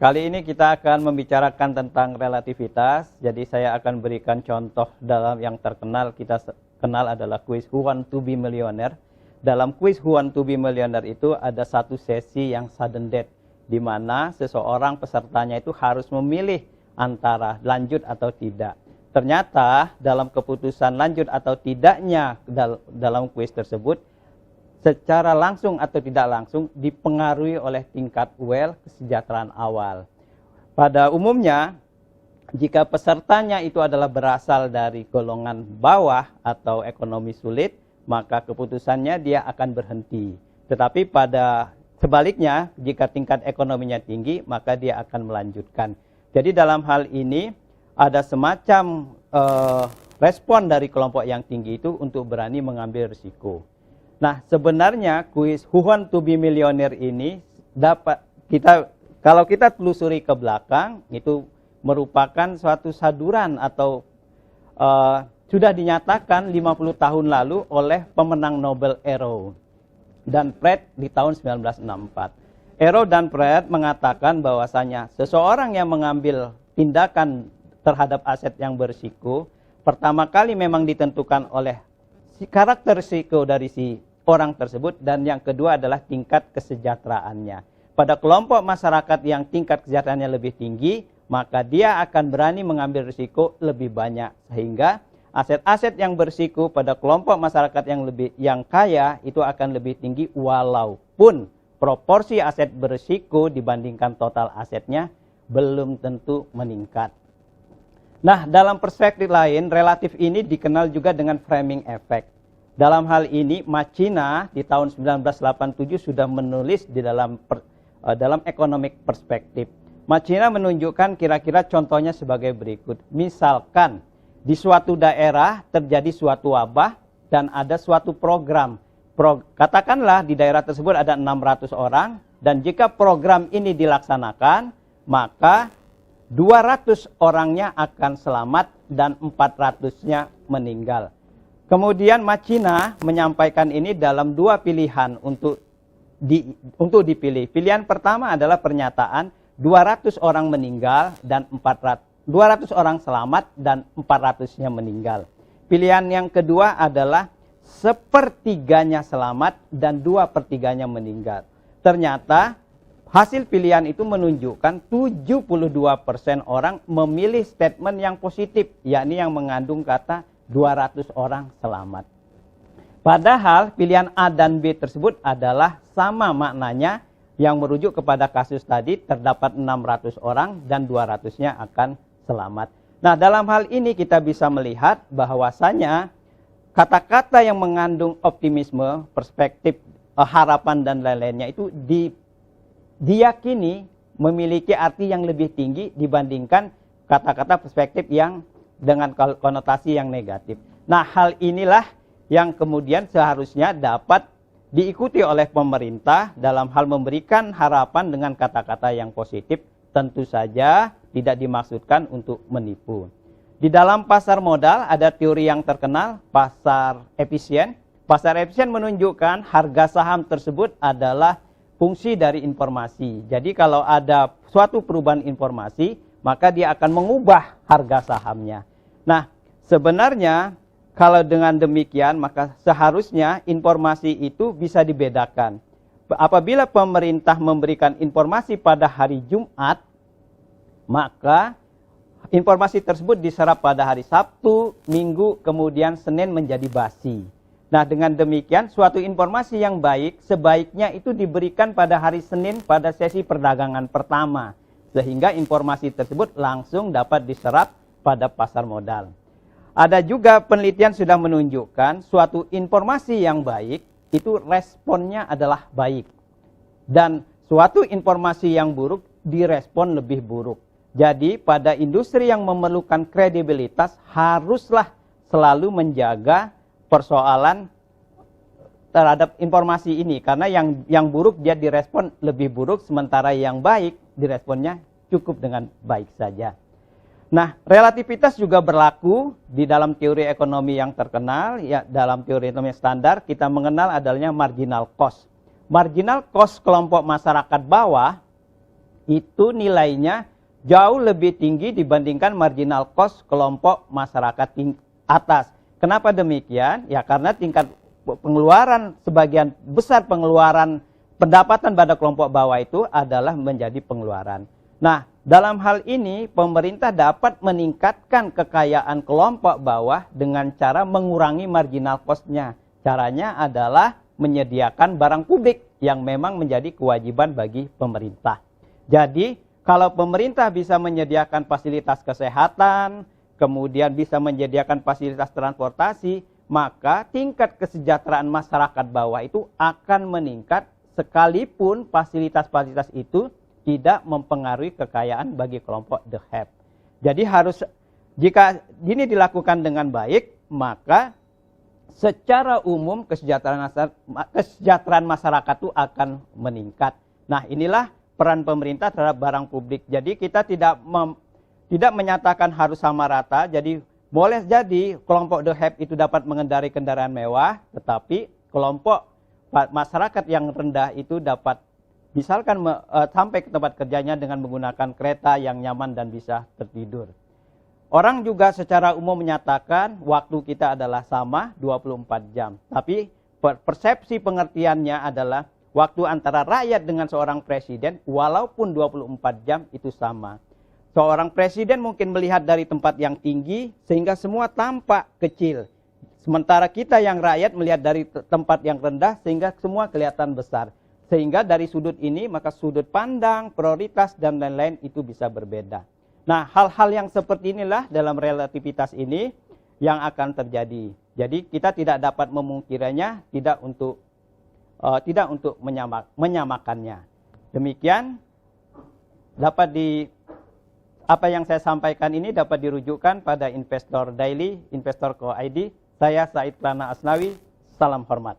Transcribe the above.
Kali ini kita akan membicarakan tentang relativitas. Jadi saya akan berikan contoh dalam yang terkenal kita kenal adalah kuis Who Want to be Millionaire. Dalam kuis Who Want to be Millionaire itu ada satu sesi yang sudden death, di mana seseorang pesertanya itu harus memilih antara lanjut atau tidak. Ternyata dalam keputusan lanjut atau tidaknya dalam kuis tersebut, secara langsung atau tidak langsung dipengaruhi oleh tingkat wealth, kesejahteraan awal. Pada umumnya, jika pesertanya itu adalah berasal dari golongan bawah atau ekonomi sulit, maka keputusannya dia akan berhenti. Tetapi pada sebaliknya, jika tingkat ekonominya tinggi, maka dia akan melanjutkan. Jadi dalam hal ini, ada semacam respon dari kelompok yang tinggi itu untuk berani mengambil risiko. Nah, sebenarnya kuis Who Want to be Millionaire ini dapat kalau kita telusuri ke belakang, itu merupakan suatu saduran atau sudah dinyatakan 50 tahun lalu oleh pemenang Nobel Arrow dan Pratt di tahun 1964. Arrow dan Pratt mengatakan bahwasanya seseorang yang mengambil tindakan terhadap aset yang berisiko, pertama kali memang ditentukan oleh karakter risiko dari si orang tersebut, dan yang kedua adalah tingkat kesejahteraannya. Pada kelompok masyarakat yang tingkat kesejahteraannya lebih tinggi, maka dia akan berani mengambil risiko lebih banyak, sehingga aset-aset yang berisiko pada kelompok masyarakat yang kaya itu akan lebih tinggi, walaupun proporsi aset berisiko dibandingkan total asetnya belum tentu meningkat. Nah, dalam perspektif lain, relatif ini dikenal juga dengan framing effect. Dalam hal ini, Machina di tahun 1987 sudah menulis di dalam economic perspective. Machina menunjukkan kira-kira contohnya sebagai berikut. Misalkan, di suatu daerah terjadi suatu wabah dan ada suatu program. Katakanlah di daerah tersebut ada 600 orang, dan jika program ini dilaksanakan, maka 200 orangnya akan selamat dan 400-nya meninggal. Kemudian Machina menyampaikan ini dalam dua pilihan untuk dipilih. Pilihan pertama adalah pernyataan 200 orang meninggal dan 200 orang selamat dan 400-nya meninggal. Pilihan yang kedua adalah sepertiganya selamat dan 2/3-nya meninggal. Ternyata hasil pilihan itu menunjukkan 72% orang memilih statement yang positif, yakni yang mengandung kata 200 orang selamat. Padahal pilihan A dan B tersebut adalah sama maknanya, yang merujuk kepada kasus tadi terdapat 600 orang dan 200-nya akan selamat. Nah, dalam hal ini kita bisa melihat bahwasanya kata-kata yang mengandung optimisme, perspektif, harapan dan lain-lainnya itu diyakini memiliki arti yang lebih tinggi dibandingkan kata-kata perspektif yang dengan konotasi yang negatif. Nah, hal inilah yang kemudian seharusnya dapat diikuti oleh pemerintah dalam hal memberikan harapan dengan kata-kata yang positif, tentu saja tidak dimaksudkan untuk menipu. Di dalam pasar modal ada teori yang terkenal, pasar efisien. Pasar efisien menunjukkan harga saham tersebut adalah fungsi dari informasi. Jadi kalau ada suatu perubahan informasi, maka dia akan mengubah harga sahamnya. Nah, sebenarnya kalau dengan demikian, maka seharusnya informasi itu bisa dibedakan. Apabila pemerintah memberikan informasi pada hari Jumat, maka informasi tersebut diserap pada hari Sabtu, Minggu, kemudian Senin menjadi basi. Nah, dengan demikian suatu informasi yang baik sebaiknya itu diberikan pada hari Senin pada sesi perdagangan pertama, sehingga informasi tersebut langsung dapat diserap pada pasar modal. Ada juga penelitian sudah menunjukkan suatu informasi yang baik itu responnya adalah baik, dan suatu informasi yang buruk direspon lebih buruk. Jadi pada industri yang memerlukan kredibilitas haruslah selalu menjaga persoalan terhadap informasi ini, karena yang buruk dia direspon lebih buruk, sementara yang baik diresponnya cukup dengan baik saja. Nah, relativitas juga berlaku di dalam teori ekonomi yang terkenal. Ya, dalam teori ekonomi standar kita mengenal adanya marginal cost. Marginal cost kelompok masyarakat bawah itu nilainya jauh lebih tinggi dibandingkan marginal cost kelompok masyarakat atas. Kenapa demikian? Ya karena tingkat pengeluaran, sebagian besar pengeluaran pendapatan pada kelompok bawah itu adalah menjadi pengeluaran. Nah, dalam hal ini pemerintah dapat meningkatkan kekayaan kelompok bawah dengan cara mengurangi marginal cost-nya. Caranya adalah menyediakan barang publik yang memang menjadi kewajiban bagi pemerintah. Jadi, kalau pemerintah bisa menyediakan fasilitas kesehatan, kemudian bisa menyediakan fasilitas transportasi, maka tingkat kesejahteraan masyarakat bawah itu akan meningkat sekalipun fasilitas-fasilitas itu tidak mempengaruhi kekayaan bagi kelompok the have. Jadi jika ini dilakukan dengan baik, maka secara umum kesejahteraan masyarakat itu akan meningkat. Nah, inilah peran pemerintah terhadap barang publik. Jadi kita tidak menyatakan harus sama rata. Jadi boleh jadi kelompok the have itu dapat mengendarai kendaraan mewah, tetapi kelompok masyarakat yang rendah itu dapat misalkan sampai ke tempat kerjanya dengan menggunakan kereta yang nyaman dan bisa tertidur. Orang juga secara umum menyatakan waktu kita adalah sama 24 jam. Tapi persepsi pengertiannya adalah waktu antara rakyat dengan seorang presiden walaupun 24 jam itu sama. Seorang presiden mungkin melihat dari tempat yang tinggi sehingga semua tampak kecil. Sementara kita yang rakyat melihat dari tempat yang rendah sehingga semua kelihatan besar. Sehingga dari sudut ini maka sudut pandang, prioritas dan lain-lain itu bisa berbeda. Nah, hal-hal yang seperti inilah dalam relativitas ini yang akan terjadi. Jadi kita tidak dapat memungkirinya, tidak untuk menyamakannya. Demikian apa yang saya sampaikan ini dapat dirujukkan pada Investor Daily, Investor Co ID. Saya Said Prana Asnawi, salam hormat.